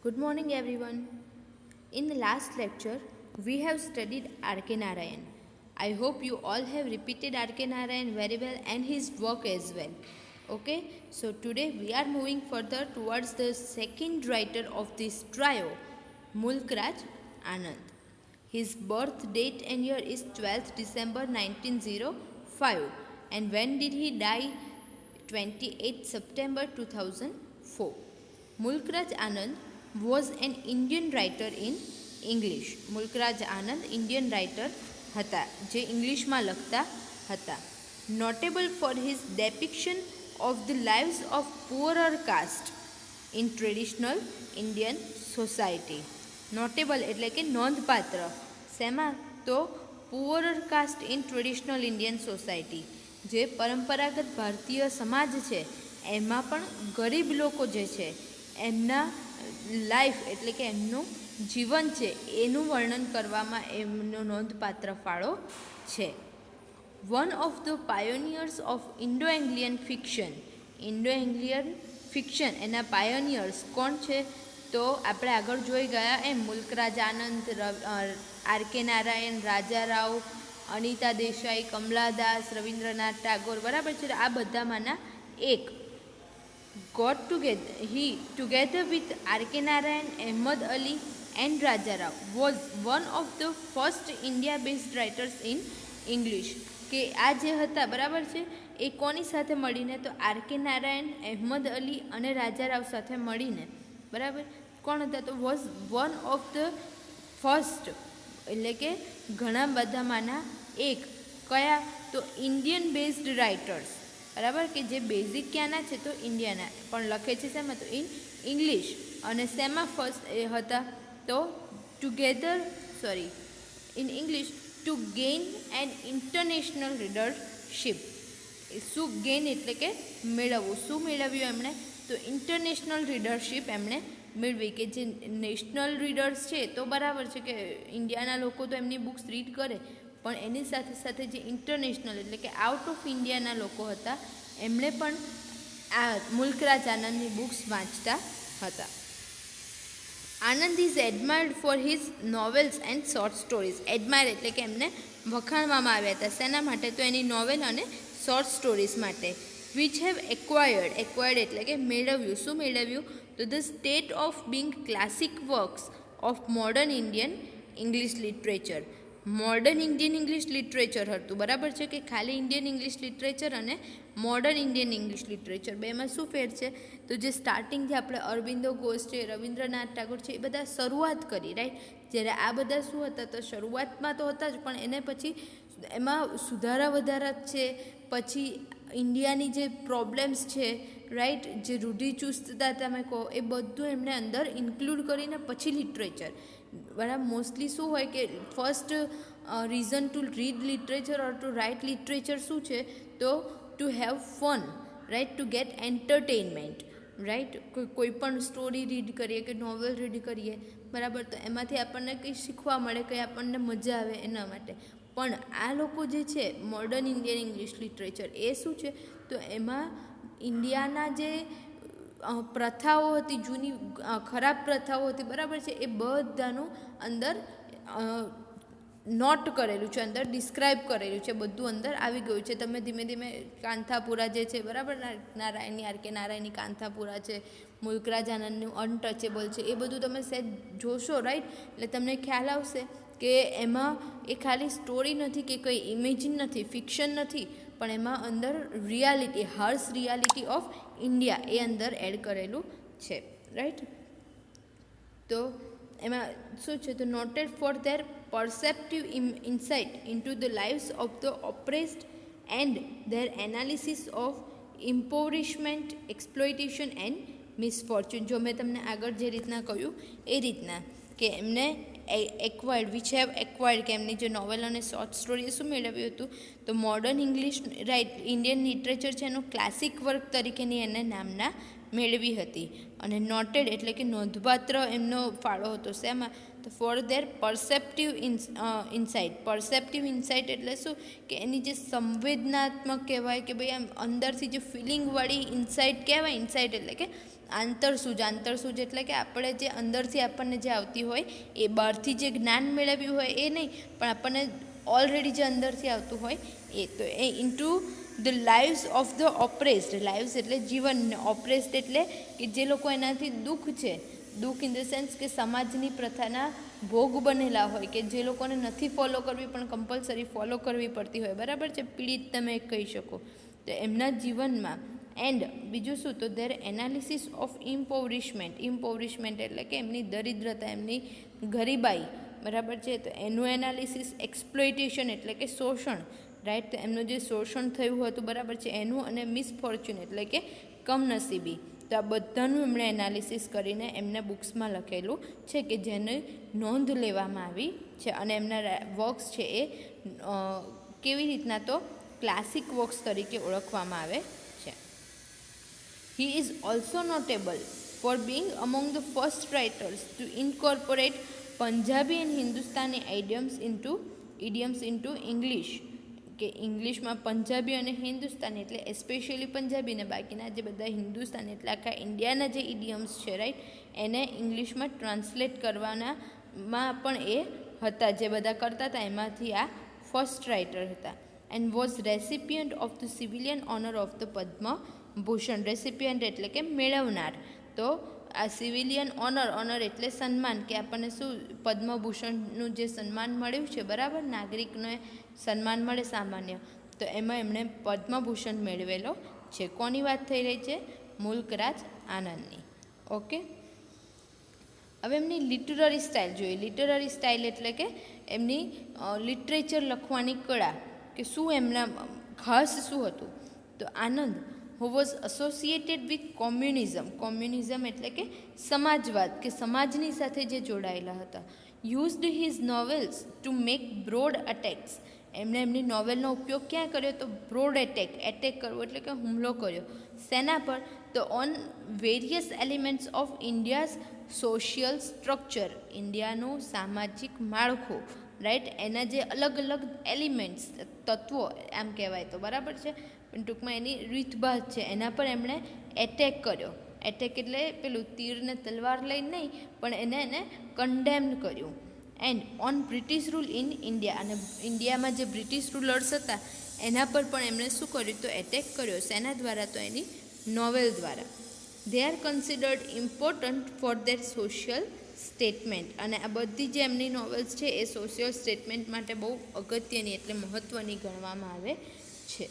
Good morning, everyone. In the last lecture, we have studied R.K. Narayan. I hope you all have repeated R.K. Narayan very well and his work as well. Okay, so today we are moving further towards the second writer of this trio, Mulk Raj Anand. His birth date and year is 12th December 1905, and when did he die? 28th September 2004. Mulk Raj Anand was an Indian writer in English. Mulk Raj Anand Indian writer હતા જે ઇંગ્લિશમાં લખતા હતા. Notable for his depiction of the lives of poorer caste in traditional Indian society. નોટેબલ એટલે કે નોંધપાત્ર શેમાં? તો poorer caste in traditional Indian society, જે પરંપરાગત ભારતીય સમાજ છે એમાં પણ ગરીબ લોકો જે છે એમના લાઈફ એટલે કે એમનું જીવન છે એનું વર્ણન કરવામાં એમનો નોંધપાત્ર ફાળો છે. One of the pioneers of Indo Anglian fiction. Indo Anglian fiction એના પાયોનિયર્સ કોણ છે? તો આપણે આગળ જોઈ ગયા એમ મુલ્ક રાજ આનંદ, આર.કે. નારાયણ, રાજા રાવ, અનિતા દેસાઈ, કમલા દાસ, રવિન્દ્રનાથ ટાગોર, બરાબર છે. આ બધામાંના એક got together with R.K. Narayan, Ahmad Ali and Raja Rao was one of the first India-based writers in English. કે આ જે હતા બરાબર છે એ કોની સાથે મળીને? તો આર.કે. નારાયણ, અહેમદ અલી અને રાજા રાવ સાથે મળીને, બરાબર, કોણ હતા? તો was one of the first એટલે કે ઘણા બધામાંના એક. કયા? તો ઇન્ડિયન બેઝડ રાઇટર્સ, બરાબર, કે જે બેઝિક ક્યાંના છે? તો ઇન્ડિયાના, પણ લખે છે શેમાં? તો ઇન ઇંગ્લિશ. અને શેમાં ફર્સ્ટ એ હતા? તો in English to gain an international readership. શું ગેઇન એટલે કે મેળવવું. શું મેળવ્યું એમણે? તો ઇન્ટરનેશનલ રીડરશીપ એમણે મેળવી. કે જે નેશનલ રીડર્સ છે તો બરાબર છે કે ઇન્ડિયાના લોકો તો એમની બુક્સ રીડ કરે, પણ એની સાથે સાથે જે ઇન્ટરનેશનલ એટલે કે આઉટ ઓફ ઇન્ડિયાના લોકો હતા એમણે પણ આ મુલ્ક રાજ આનંદની બુક્સ વાંચતા હતા. Anand is admired for his novels and short stories. Admire એટલે કે એમને વખાણવામાં આવ્યા હતા. શેના માટે? તો એની નોવેલ અને શોર્ટ સ્ટોરીઝ માટે. વિચ હેવ એક્વાયર્ડ એટલે કે મેળવ્યું. શું મેળવ્યું? તો the state of being classic works of modern Indian English literature. Modern Indian English literature હતું, બરાબર છે, કે ખાલી ઇન્ડિયન ઇંગ્લિશ લિટરેચર અને મોડર્ન ઇન્ડિયન ઇંગ્લિશ લિટરેચર બેમાં શું ફેર છે? તો જે સ્ટાર્ટિંગથી આપણે અરવિંદો ઘોષ છે, રવિન્દ્રનાથ ટાગોર છે, એ બધા શરૂઆત કરી, રાઈટ. જ્યારે આ બધા શું હતા? તો શરૂઆતમાં તો હતા જ, પણ એને પછી એમાં સુધારા વધારા છે. પછી ઇન્ડિયાની જે પ્રોબ્લેમ્સ છે, રાઈટ, જે રૂઢિચુસ્તતા તમે કહો એ બધું એમણે અંદર ઇન્ક્લુડ કરીને પછી લિટરેચર, બરાબર. મોસ્ટલી શું હોય કે first reason to read literature or to write literature શું છે? તો to have fun, right, to get entertainment, right. કોઈ પણ સ્ટોરી રીડ કરીએ કે નોવેલ રીડ કરીએ, બરાબર, તો એમાંથી આપણને કંઈ શીખવા મળે, કંઈ આપણને મજા આવે એના માટે. પણ આ લોકો જે છે મોડર્ન ઇન્ડિયન ઇંગ્લિશ લિટરેચર એ શું છે? તો એમાં ઇન્ડિયાના જે પ્રથાઓ હતી, જૂની ખરાબ પ્રથાઓ હતી, બરાબર છે, એ બધાનું અંદર નોટ કરેલું છે, અંદર ડિસ્ક્રાઇબ કરેલું છે, બધું અંદર આવી ગયું છે. તમે ધીમે ધીમે કાંથાપુરા જે છે, બરાબર, નારાયણની આર.કે. નારાયણની કાંથાપુરા છે, મુલ્ક રાજ આનંદનું અનટચેબલ છે, એ બધું તમે સેટ જોશો, રાઈટ, એટલે તમને ખ્યાલ આવશે કે એમાં એ ખાલી સ્ટોરી નથી કે કંઈ ઇમેજિન નથી, ફિક્શન નથી, પણ એમાં અંદર reality, harsh reality of India એ અંદર એડ કરેલું છે, રાઈટ. તો એમાં શું છે? તો noted four there perceptive insight into the lives of the oppressed and their analysis of impoverishment, exploitation and misfortune. જો મેં તમને આગળ જે રીતના કહ્યું એ રીતના કે એમને એક્વાયર્ડ, વિચ હેવ એક્વાયર્ડ, કે એમની જે નોવેલ અને શોર્ટ સ્ટોરીએ શું મેળવ્યું હતું? તો modern English, right, Indian literature છે એનું ક્લાસિક વર્ક તરીકેની એને નામના મેળવી હતી. અને નોટેડ એટલે કે નોંધપાત્ર એમનો ફાળો હતો. શેમાં? તો ફોર ધેર પરસેપ્ટિવ ઇન્સાઇટ એટલે શું? કે એની જે સંવેદનાત્મક કહેવાય કે ભાઈ આમ અંદરથી જે ફિલિંગવાળી ઇન્સાઇટ કહેવાય. ઇન્સાઇટ એટલે કે આંતરસૂજ એટલે કે આપણે જે અંદરથી આપણને જે આવતી હોય એ બહારથી જે જ્ઞાન મેળવ્યું હોય એ નહીં, પણ આપણને ઓલરેડી જે અંદરથી આવતું હોય એ. તો એ into the lives of the oppressed. Lives એટલે જીવન, ઓપ્રેસ્ડ એટલે કે જે લોકો એનાથી દુઃખ છે, દુઃખ ઇન ધ સેન્સ કે સમાજની પ્રથાના ભોગ બનેલા હોય, કે જે લોકોને નથી ફોલો કરવી પણ કમ્પલસરી ફોલો કરવી પડતી હોય, બરાબર છે, પીડિત તમે કહી શકો. તો એમના જીવનમાં એન્ડ બીજું શું, તો ધેર એનાલિસિસ ઓફ ઇમ્પોવરિશમેન્ટ એટલે કે એમની દરિદ્રતા, એમની ગરીબાઈ, બરાબર છે, તો એનું એનાલિસિસ. એક્સપ્લોઇટેશન એટલે કે શોષણ, રાઈટ, તો એમનું જે શોષણ થયું હતું, બરાબર છે, એનું. અને મિસફોર્ચ્યુન એટલે કે કમનસીબી. તો આ બધાનું એમણે એનાલિસિસ કરીને એમના બુક્સમાં લખેલું છે, કે જેની નોંધ લેવામાં આવી છે. અને એમના વર્ક્સ છે એ કેવી રીતના, તો ક્લાસિક વર્ક્સ તરીકે ઓળખવામાં આવે છે. He is also notable for being among the first writers to incorporate Punjabi and Hindustani idioms into English. કે ઇંગ્લિશમાં પંજાબી અને હિન્દુસ્તાની એટલે એસ્પેશિયલી પંજાબી ને બાકીના જે બધા હિન્દુસ્તાની એટલે આખા ઇન્ડિયાના જે ઇડિયમ્સ છે, રાઈટ, એને ઇંગ્લિશમાં ટ્રાન્સલેટ કરવાનામાં પણ એ હતા, જે બધા કરતા હતા એમાંથી આ ફર્સ્ટ રાઇટર હતા. And was recipient of the civilian honour of the Padma Bhushan. Recipient એટલે કે મેળવનાર. તો આ સિવિલિયન ઓનર એટલે સન્માન, કે આપણને શું પદ્મભૂષણનું જે સન્માન મળ્યું છે, બરાબર, નાગરિકને સન્માન મળે સામાન્ય, તો એમાં એમણે પદ્મભૂષણ મેળવેલો છે. કોની વાત થઈ રહી છે? મુલ્કરાજ આનંદની. ઓકે, હવે એમની લિટરરી સ્ટાઇલ જોઈએ. લિટરરી સ્ટાઇલ એટલે કે એમની લિટરેચર લખવાની કળા, કે શું એમના ખાસ શું હતું. તો આનંદ who was associated with communism એટલે કે સમાજવાદ, કે સમાજની સાથે જે જોડાયેલા હતા. used his novels to make broad attacks. એમણે એમની નોવેલનો ઉપયોગ ક્યાં કર્યો? તો બ્રોડ એટેક કરવો એટલે કે હુમલો કર્યો. શેના પર? તો on various elements of India's social structure. ઇન્ડિયાનું સામાજિક માળખું, રાઈટ, એના જે અલગ અલગ એલિમેન્ટ્સ, તત્વો આમ કહેવાય તો, બરાબર છે, પણ ટૂંકમાં એની રીતભાત છે, એના પર એમણે એટેક કર્યો. એટેક એટલે પેલું તીર ને તલવાર લઈને નહીં, પણ એને કન્ડેમ કર્યું. And on British rule in India. અને ઇન્ડિયામાં જે બ્રિટિશ રૂલર્સ હતા એના પર પણ એમણે શું કર્યું? તો એટેક કર્યો. શેના દ્વારા? તો એની નોવેલ દ્વારા. They are considered important for there social statement. અને આ બધી જે એમની નોવેલ્સ છે એ સોશિયલ સ્ટેટમેન્ટ માટે બહુ અગત્યની એટલે મહત્ત્વની ગણવામાં આવે છે.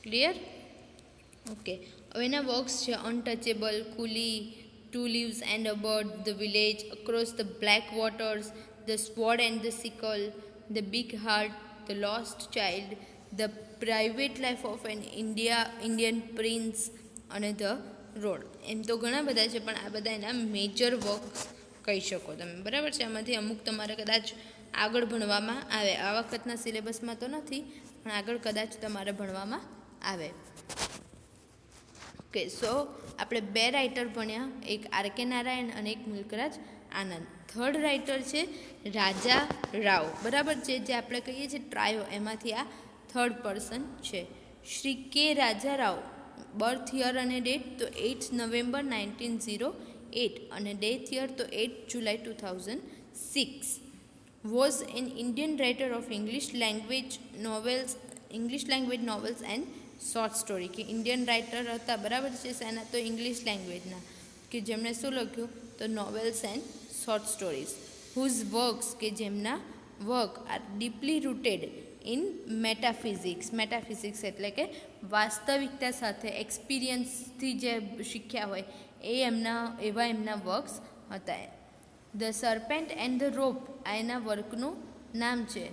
ક્લિયર? ઓકે, હવે એના વર્ક્સ છે untouchable, coolie, two leaves and a bird, the village, across the black waters, the sword and the sickle, the big heart, the lost child, the private life of an Indian prince અને the road. એમ તો ઘણા બધા છે, પણ આ બધા એના મેજર વર્ક્સ કહી શકો તમે, બરાબર છે. આમાંથી અમુક તમારે કદાચ આગળ ભણવામાં આવે. આ વખતના સિલેબસમાં તો નથી, પણ આગળ કદાચ તમારે ભણવામાં આવે. ઓકે, સો આપણે બે રાઇટર ભણ્યા, એક આર.કે. નારાયણ અને એક મુલ્કરાજ આનંદ. થર્ડ રાઇટર છે રાજા રાવ, બરાબર છે, જે આપણે કહીએ છીએ ટ્રાયો, એમાંથી આ થર્ડ પર્સન છે. શ્રી કે રાજા રાવ. બર્થ યર અને ડેટ તો 8 નવેમ્બર 1908 અને ડેથ યર તો 8 જુલાઈ 2006. Was an Indian writer of English language novels and short story. કે ઇન્ડિયન રાઇટર હતા, બરાબર છે, શેના? તો ઇંગ્લિશ લેંગ્વેજના, કે જેમણે શું લખ્યું? તો novels and short stories. Whose works, કે જેમના work are deeply rooted in metaphysics એટલે કે વાસ્તવિકતા સાથે એક્સપિરિયન્સથી જે શીખ્યા હોય એવા એમના વર્ક્સ હતા. The serpent and the rope આ એના વર્કનું નામ છે.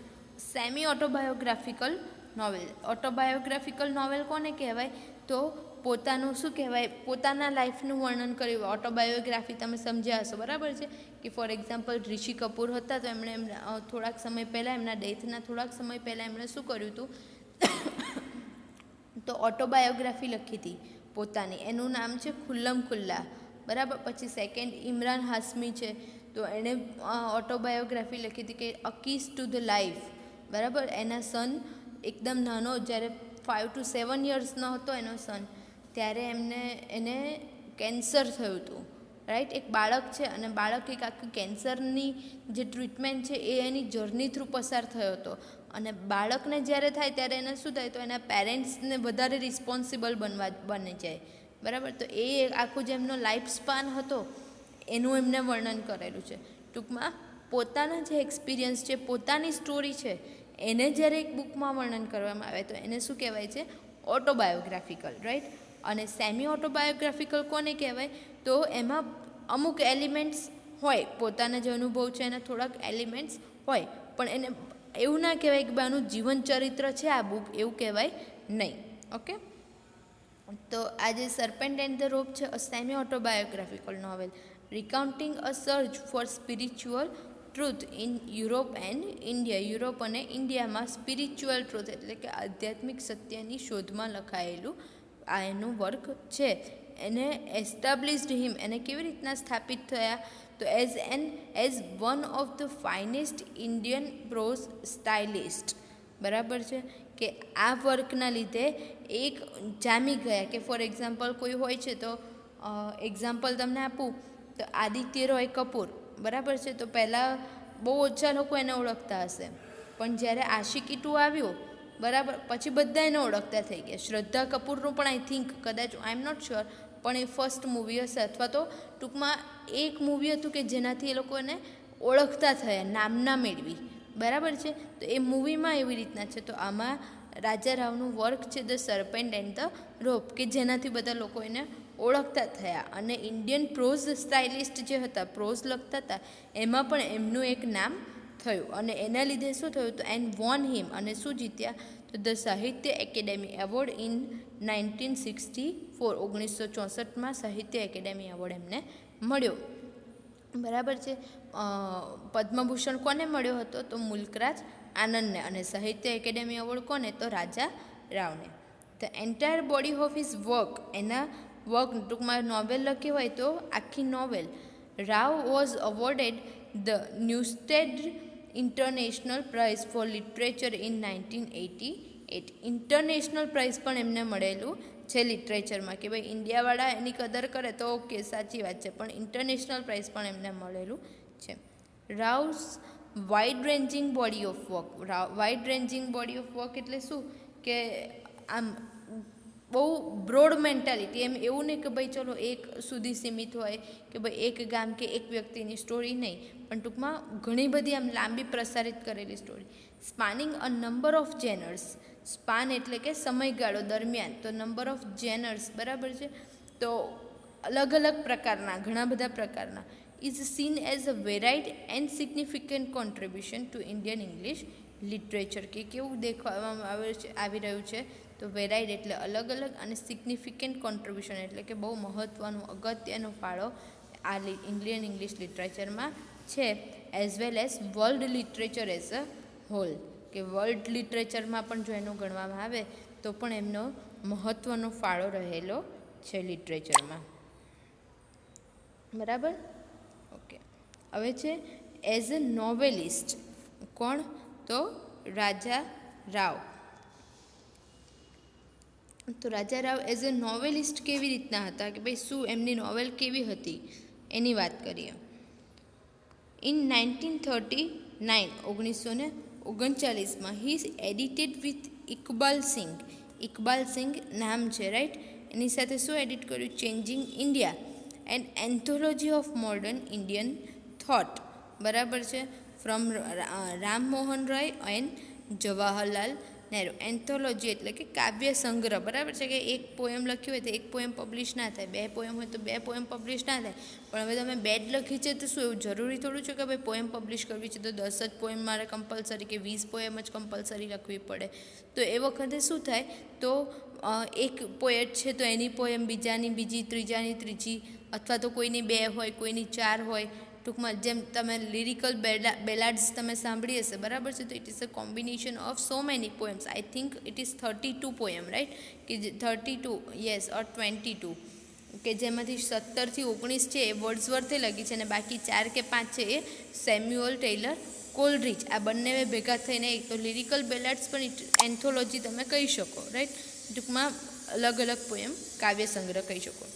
Semi autobiographical novel. Autobiographical novel કોને કહેવાય? તો પોતાનું શું કહેવાય, પોતાના લાઈફનું વર્ણન કર્યું. ઓટોબાયોગ્રાફી તમે સમજ્યા હશો, બરાબર છે, કે ફોર એક્ઝામ્પલ ઋષિ કપૂર હતા, તો એમણે થોડાક સમય પહેલાં, એમના ડેથના થોડાક સમય પહેલાં એમણે શું કર્યું હતું? તો ઓટોબાયોગ્રાફી લખી હતી પોતાની. એનું નામ છે ખુલ્લમ ખુલ્લા, બરાબર. પછી સેકન્ડ ઇમરાન હાશમી છે, તો એણે ઓટોબાયોગ્રાફી લખી હતી કે અ કીસ ટુ ધ લાઈફ, બરાબર. એના સન એકદમ નાનો, જ્યારે 5 to 7 યર્સનો હતો એનો સન, ત્યારે એને કેન્સર થયું હતું, રાઈટ. એક બાળક છે અને બાળક એક આખી કેન્સરની જે ટ્રીટમેન્ટ છે એ એની જર્ની થ્રુ પસાર થયો હતો. અને બાળકને જ્યારે થાય ત્યારે એને શું થાય, તો એના પેરેન્ટ્સને વધારે રિસ્પોન્સિબલ બની જાય, બરાબર. તો એ આખું જે એમનો લાઈફ સ્પાન હતો એનું એમને વર્ણન કરેલું છે. ટૂંકમાં પોતાના જે એક્સપિરિયન્સ છે, પોતાની સ્ટોરી છે, એને જ્યારે એક બુકમાં વર્ણન કરવામાં આવે તો એને શું કહેવાય છે, ઓટોબાયોગ્રાફિકલ, રાઈટ. અને સેમી ઓટોબાયોગ્રાફિકલ કોને કહેવાય, તો એમાં અમુક એલિમેન્ટ્સ હોય, પોતાના જે અનુભવ છે એના થોડાક એલિમેન્ટ્સ હોય, પણ એને એવું ના કહેવાય કે આનું જીવન ચરિત્ર છે આ બુક, એવું કહેવાય નહીં. ઓકે. તો આ જે સર્પેન્ટ એન્ડ ધ રોપ છે, a semi autobiographical novel recounting a search for spiritual truth in Europe and India. Europe અને ઇન્ડિયામાં સ્પિરિચ્યુઅલ ટ્રુથ એટલે કે આધ્યાત્મિક સત્યની શોધમાં લખાયેલું આ એનું વર્ક છે. એને એસ્ટાબ્લિશ્ડ હિમ, એને કેવી રીતના સ્થાપિત થયા, તો as one of the finest Indian pros stylist, બરાબર છે. કે આ વર્કના લીધે એક જામી ગયા, કે ફોર એક્ઝામ્પલ કોઈ હોય છે, તો એક્ઝામ્પલ તમને આપું તો આદિત્ય રોય કપૂર, બરાબર છે. તો પહેલાં બહુ ઓછા લોકો એને ઓળખતા હશે, પણ જ્યારે આશિકી 2 આવ્યો, બરાબર, પછી બધા એને ઓળખતા થઈ ગયા. શ્રદ્ધા કપૂરનું પણ આઈ થિંક, કદાચ આઈ એમ નોટ શ્યોર, પણ એ ફર્સ્ટ મૂવી હશે, અથવા તો ટૂંકમાં એક મૂવી હતું કે જેનાથી એ લોકોને ઓળખતા થયા, નામના મેળવી, બરાબર છે. તો એ મૂવીમાં એવી રીતના છે. તો આમાં રાજા રાવનું વર્ક છે ધ સર્પેન્ટ એન્ડ ધ રોપ, કે જેનાથી બધા લોકો એને ઓળખતા થયા. અને ઇન્ડિયન પ્રોઝ સ્ટાઇલિસ્ટ જે હતા, પ્રોઝ લખતા હતા, એમાં પણ એમનું એક નામ થયું. અને એના લીધે શું થયું, તો એન્ડ વોન હિમ, અને શું જીત્યા, તો ધ સાહિત્ય એકેડેમી એવોર્ડ ઇન 1964, 1964માં સાહિત્ય એકેડેમી એવોર્ડ એમને મળ્યો, બરાબર છે. પદ્મભૂષણ કોને મળ્યો હતો, તો મુલ્કરાજ આનંદને. અને સાહિત્ય એકેડેમી એવોર્ડ કોને, તો રાજા રાવને. The entire body of his work, એના વર્ક ટૂંકમાં નોવેલ લખી હોય તો આખી novel. Rao was awarded the Neustadt International Prize for literature in 1988. International prize પણ એમને મળેલું છે લિટરેચરમાં, કે ભાઈ ઇન્ડિયાવાળા એની કદર કરે તો ઓકે, સાચી વાત છે, પણ ઇન્ટરનેશનલ પ્રાઇઝ પણ એમને મળેલું છે. Rao's wide ranging body of work. Wide ranging body of work એટલે શું, કે આમ બહુ બ્રોડ મેન્ટાલિટી, એમ એવું નહીં કે ભાઈ ચલો એક સુધી સીમિત હોય, કે ભાઈ એક ગામ કે એક વ્યક્તિની સ્ટોરી નહીં, પણ ટૂંકમાં ઘણી બધી આમ લાંબી પ્રસારિત કરેલી story. Spanning a number of genres, span એટલે કે સમયગાળો દરમિયાન, તો નંબર ઓફ જેનર્સ, બરાબર છે. તો અલગ અલગ પ્રકારના, ઘણા બધા પ્રકારના. Is seen as a varied and significant contribution to Indian English literature, કે કેવું દેખવામાં આવી રહ્યું છે, તો વેરાઇડ એટલે અલગ અલગ, અને સિગ્નિફિકન્ટ કોન્ટ્રીબ્યુશન એટલે કે બહુ મહત્ત્વનું અગત્યનો ફાળો આ ઇન્ડિયન ઇંગ્લિશ લિટરેચરમાં છે. As well as world literature as a whole, કે વર્લ્ડ લિટરેચરમાં પણ જો એનું ગણવામાં આવે તો પણ એમનો મહત્ત્વનો ફાળો રહેલો છે લિટરેચરમાં, બરાબર. ઓકે. હવે છે એઝ અ નોવેલિસ્ટ, કોણ, તો રાજા રાવ. તો રાજા રાવ એઝ અ નોવેલિસ્ટ કેવી રીતના હતા, કે ભાઈ શું એમની નોવેલ કેવી હતી એની વાત કરીએ. ઇન 1939, 1939માં he edited with Iqbal Singh. Iqbal Singh નામ છે, રાઈટ. એની સાથે શું એડિટ કર્યું, changing India and anthology of modern Indian thought, બરાબર છે. From Ram Mohan Roy and Jawaharlal Nehru. Anthology એટલે કે કાવ્ય સંગ્રહ, બરાબર છે. કે એક પોએમ લખ્યું હોય તો એક પોએમ પબ્લિશ ના થાય, બે પોએમ હોય તો બે પોએમ પબ્લિશ ના થાય. પણ હવે તમે બે જ લખી છે તો શું એવું જરૂરી થોડું છે કે ભાઈ પોએમ પબ્લિશ કરવી છે તો 10 જ પોએમ મારે કમ્પલસરી, કે 20 પોએમ જ કમ્પલસરી લખવી પડે. તો એ વખતે શું થાય, તો એક પોએટ છે તો એની પોએમ બીજાની બીજી, ત્રીજાની ત્રીજી, અથવા તો કોઈની 2 હોય, કોઈની 4 હોય. ટૂંકમાં જેમ તમે લિરિકલ બેલાડ્સ તમે સાંભળી હશે, બરાબર છે. તો it is a combination of so many poems. I think it is 32 poem, right, કે 32, યસ, ઓર 22, કે જેમાંથી 17 થી 19 છે એ વર્ડ્સવર્થે લખી છે, અને બાકી 4 કે 5 છે એ સેમ્યુઅલ ટેલર કોલરીજ, આ બંને ભેગા થઈને એક તો લિરિકલ બેલાડ્સ પણ એન્થોલોજી તમે કહી શકો, રાઈટ. ટૂંકમાં અલગ અલગ પોએમ કાવ્ય સંગ્રહ કહી શકો.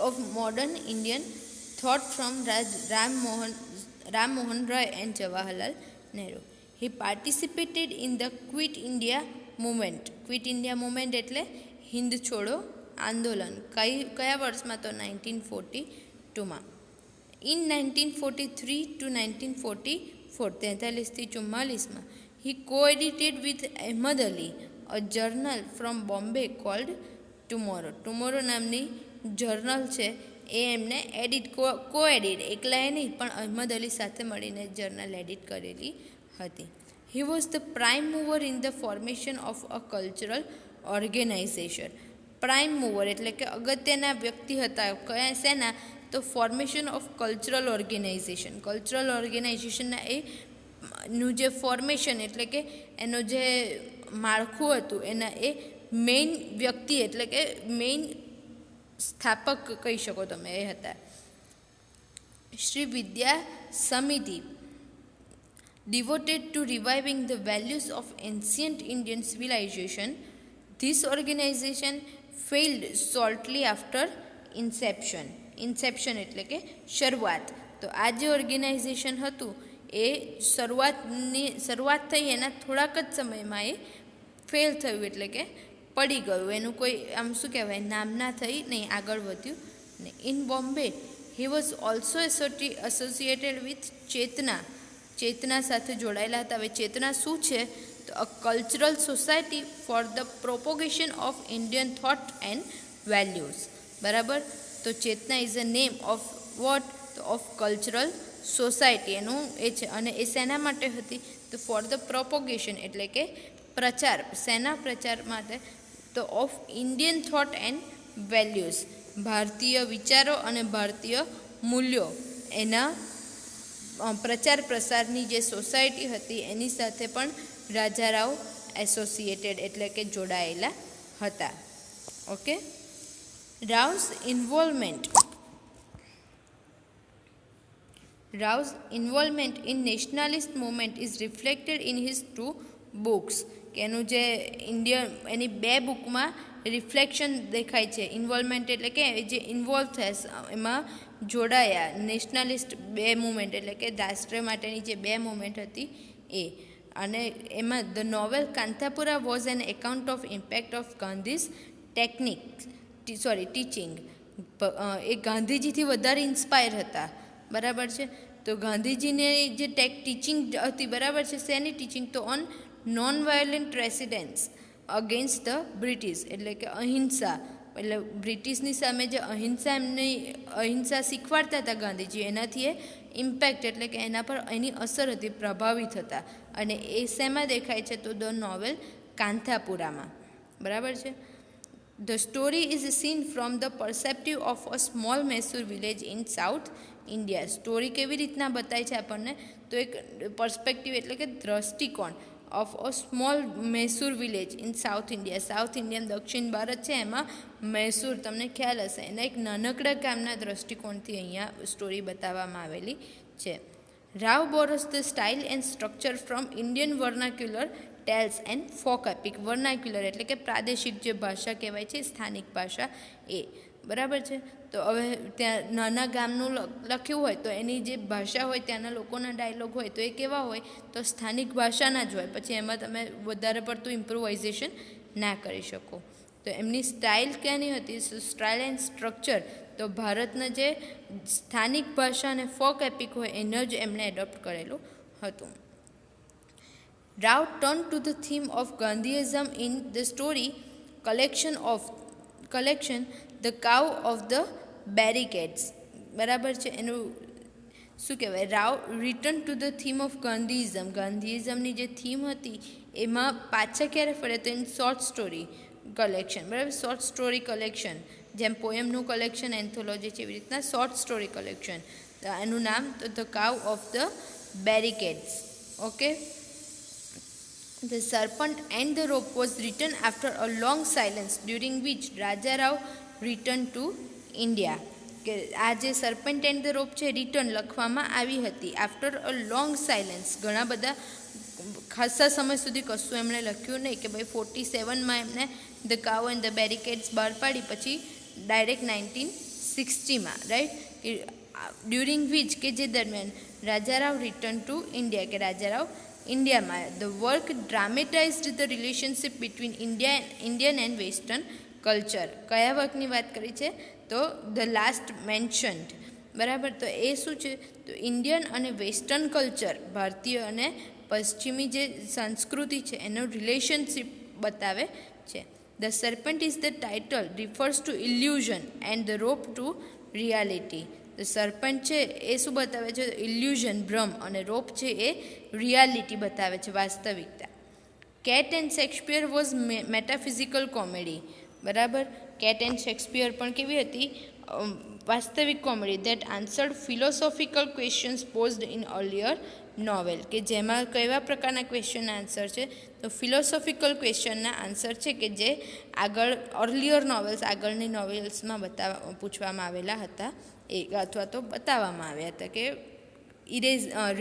of modern Indian thought from Ram Mohan Roy and Jawaharlal Nehru. He participated in the Quit India movement. Quit India movement એટલે હિન્દ છોડો આંદોલન. કયા વર્ષમાં? તો 1942માં. In 1943 to 1944, 43 થી 44માં, he co-edited with Ahmad Ali a journal from Bombay called Tomorrow. Tomorrow નામની journal છે એ એમને કોએડિટ એકલાએ નહીં પણ અહમદ અલી સાથે મળીને જર્નલ એડિટ કરેલી હતી. He was the prime mover in the formation of a cultural organization. Prime mover એટલે કે અગત્યના વ્યક્તિ હતા કયા શેના? તો formation of cultural organization. Cultural ઓર્ગેનાઇઝેશનના એનું જે ફોર્મેશન એટલે કે એનું જે માળખું હતું એના એ મેઇન વ્યક્તિ એટલે કે મેઇન સ્થાપક કહી શકો તમે એ હતા. શ્રી વિદ્યા સમિતિ devoted to reviving the values of ancient Indian civilization. This organization failed shortly after inception. Inception એટલે કે શરૂઆત. તો આ જે ઓર્ગેનાઇઝેશન હતું એ શરૂઆત થઈ એના થોડાક જ સમયમાં એ ફેલ થયું એટલે કે પડી ગયું. એનું કોઈ આમ શું કહેવાય નામના થઈ નહીં, આગળ વધ્યું નહીં. In Bombay he was also associated with Chetana સાથે જોડાયેલા હતા. હવે ચેતના શું છે? તો a cultural society for the propagation of Indian thought and values. બરાબર. તો Chetana is a name of what? તો ઓફ કલ્ચરલ સોસાયટી એનું એ છે. અને એ શેના માટે હતી? તો ફોર ધ પ્રોપોગેશન એટલે કે પ્રચાર. શેના પ્રચાર માટે? તો of Indian thought and values. ભારતીય વિચારો અને ભારતીય મૂલ્યો એના પ્રચાર પ્રસારની જે સોસાયટી હતી એની સાથે પણ રાજારાવ એસોસિએટેડ એટલે કે જોડાયેલા હતા. Okay. રાવ's involvement in nationalist movement is reflected in his two books. કે એનું જે એની બે બુકમાં રિફ્લેક્શન દેખાય છે. ઇન્વોલ્વમેન્ટ એટલે કે જે ઇન્વોલ્વ થયા એમાં જોડાયા નેશનલિસ્ટ બે મુવમેન્ટ એટલે કે રાષ્ટ્ર માટેની જે બે મુવમેન્ટ હતી એ. અને એમાં the novel Kanthapura was an account of impact of Gandhi's teaching. એ ગાંધીજીથી વધારે ઇન્સ્પાયર હતા. બરાબર છે. તો ગાંધીજીની જે ટીચિંગ હતી બરાબર છે. શેની ટીચિંગ? તો on non violent residence against the British એટલે કે અહિંસા. એટલે બ્રિટિશની સામે જે અહિંસા શીખવાડતા હતા ગાંધીજી એનાથી એ ઇમ્પેક્ટ એટલે કે એના પર એની અસર હતી, પ્રભાવિત હતા. અને એ શેમાં દેખાય છે? તો ધ નોવેલ કાંતાપુરામાં. બરાબર છે. The story is seen from the perspective of a small Mysore village in South India. Story કેવી રીતના બતાય છે આપણને? તો એક પર્સપેક્ટિવ એટલે કે દ્રષ્ટિકોણ of a small Mysore village in South India. South Indian દક્ષિણ ભારત છે એમાં મૈસૂર તમને ખ્યાલ હશે. એના એક નાનકડા ગામના દ્રષ્ટિકોણથી અહીંયા સ્ટોરી બતાવવામાં આવેલી છે. Rao borrows the style and structure from Indian vernacular tales and folk epic. Vernacular એટલે કે પ્રાદેશિક જે ભાષા કહેવાય છે, સ્થાનિક ભાષા એ. બરાબર છે. તો હવે ત્યાં નાના ગામનું લખ્યું હોય તો એની જે ભાષા હોય ત્યાંના લોકોના ડાયલોગ હોય તો એ કેવા હોય? તો સ્થાનિક ભાષાના જ હોય. પછી એમાં તમે વધારે પડતું ઇમ્પ્રોવાઇઝેશન ના કરી શકો. તો એમની સ્ટાઇલ ક્યાંની હતી? સ્ટાઇલ એન્ડ સ્ટ્રક્ચર તો ભારતના જે સ્થાનિક ભાષા અને ફોક એપિક હોય એનો જ એમણે એડોપ્ટ કરેલું હતું. Rao turn to the theme of Gandhism in the story collection the cow of the barricades. બરાબર છે. એનું શું કહેવાય? Rao return to the theme of Gandhism. ગાંધીઇઝમની જે થીમ હતી એમાં પાછા ક્યારે ફરે? તો ઇન શોર્ટ સ્ટોરી કલેક્શન. બરાબર. શોર્ટ સ્ટોરી કલેક્શન જેમ પોએમનું કલેક્શન એન્થોલોજી છે એવી રીતના શોર્ટ સ્ટોરી કલેક્શન. એનું નામ તો the cow of the barricades. Okay. The Serpent and the Rope was written after a long silence during which Raja Rao returned to India. કે આ જે સર્પેન્ટ એન્ડ ધ રોપ છે રિટર્ન લખવામાં આવી હતી આફ્ટર અ લોંગ સાયલન્સ. ઘણા બધા ખાસા સમય સુધી કશું એમણે લખ્યું નહીં. કે ભાઈ 47માં એમને the cow and the barricades બહાર પાડી પછી ડાયરેક્ટ 1960 60માં, રાઈટ, કે ડ્યુરિંગ વિચ, કે જે દરમિયાન રાજારાવ રિટર્ન ટુ ઇન્ડિયા, કે રાજારાવ ઇન્ડિયામાં આવ્યા. The work dramatized the relationship between Indian and Western culture. કયા વર્કની વાત કરી છે? તો ધ લાસ્ટ મેન્શન્ડ, બરાબર. તો એ શું છે? તો ઇન્ડિયન અને વેસ્ટર્ન કલ્ચર, ભારતીય અને પશ્ચિમી જે સંસ્કૃતિ છે એનો રિલેશનશિપ બતાવે છે. The serpent is the title refers to illusion and the rope to reality. The serpent છે એ શું બતાવે છે? ઇલ્યુઝન, ભ્રમ, અને રોપ છે એ રિયાલિટી બતાવે છે, વાસ્તવિકતા. Cat and Shakespeare was metaphysical comedy, બરાબર. કેટ એન્ડ શેક્સપિયર પણ કેવી હતી? વાસ્તવિક comedy. That answered philosophical questions posed in earlier novel, કે જેમાં કેવા પ્રકારના ક્વેશ્ચનના આન્સર છે? તો ફિલોસોફિકલ ક્વેશ્ચનના આન્સર છે કે જે આગળ અર્લિયર નોવેલ્સ, આગળની નોવેલ્સમાં પૂછવામાં આવેલા હતા, એ અથવા તો બતાવવામાં આવ્યા હતા, કે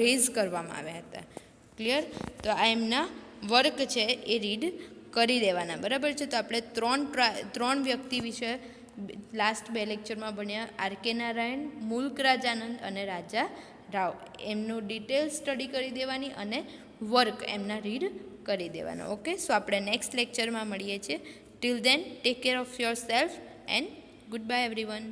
રેઝ કરવામાં આવ્યા હતા. ક્લિયર? તો આ એમના વર્ક છે એ રીડ કરી દેવાના, બરાબર છે. તો આપણે ત્રણ વ્યક્તિ વિશે લાસ્ટ 2 લેક્ચરમાં ભણ્યા. આર.કે. નારાયણ, મુલ્ક રાજ આનંદ અને રાજા રાવ. એમનું ડિટેલ સ્ટડી કરી દેવાની અને વર્ક એમના રીડ કરી દેવાના. ઓકે, સો આપણે નેક્સ્ટ લેક્ચરમાં મળીએ છીએ. Till then take care of yourself and goodbye everyone.